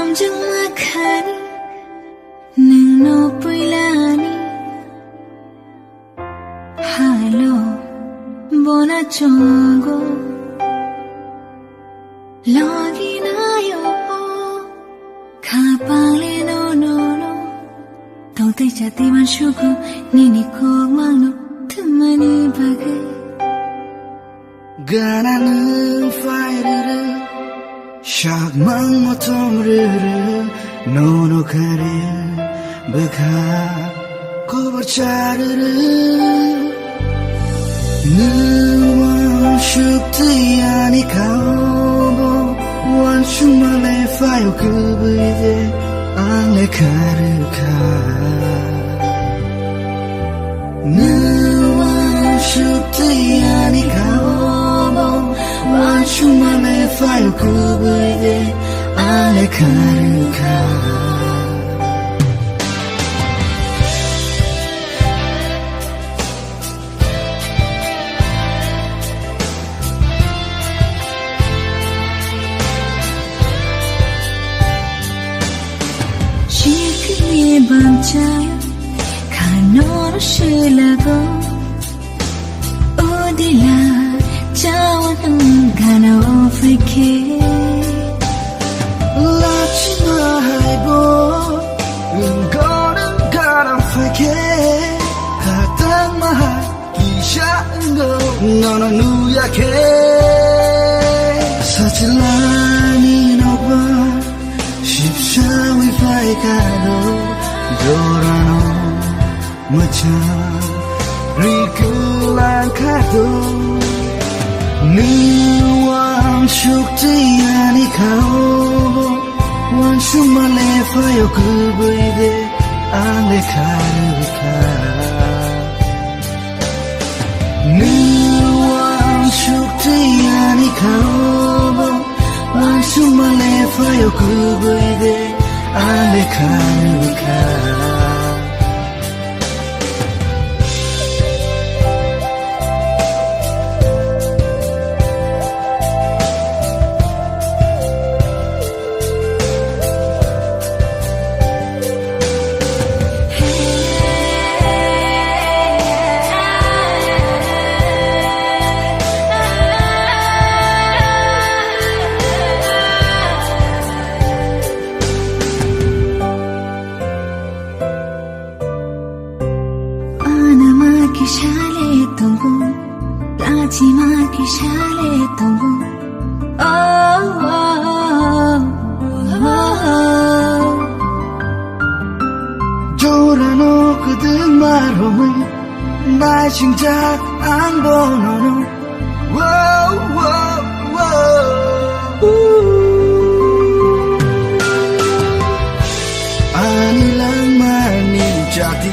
함정막하니 능노 뿌일라니 할로 보나 종고 러기나요 가방에 노노노 동태자띠만 쉬고 니니 고망노 틈만이 박을 가나는 파이르르 샥망 모톰르르 노노카르 베카 코버차르르 느완 슈프티아니 카오보 완슈말레 파요 그브이데 앙레 카르카 느완 슈프티아니 카오보 완슈말레 파요 그브이데 앙레 카르카 시크의 밤자요 간호로 실라고 어디라 자원은 가나 오프리케 라치마 하이보 은거는 가나 오프리케 가당마 기샤은거 너는 누약해 사칠라니 너봐 십사위 파이카도 도라노 마차 리클란 카도 느왕 슈크티아니 카오 완슈말레 파요 그브이데 앙레 카르카 느왕 슈크티아니 카오 완슈말레 파요 그브이데 앙레 카르카 Kishale tongo, Lachima kishale tongo. Oh, oh, oh, oh. Jorano 그득마로는 날 진작 안 보노노. Whoa, whoa, whoa. 아니랑 말니 자디.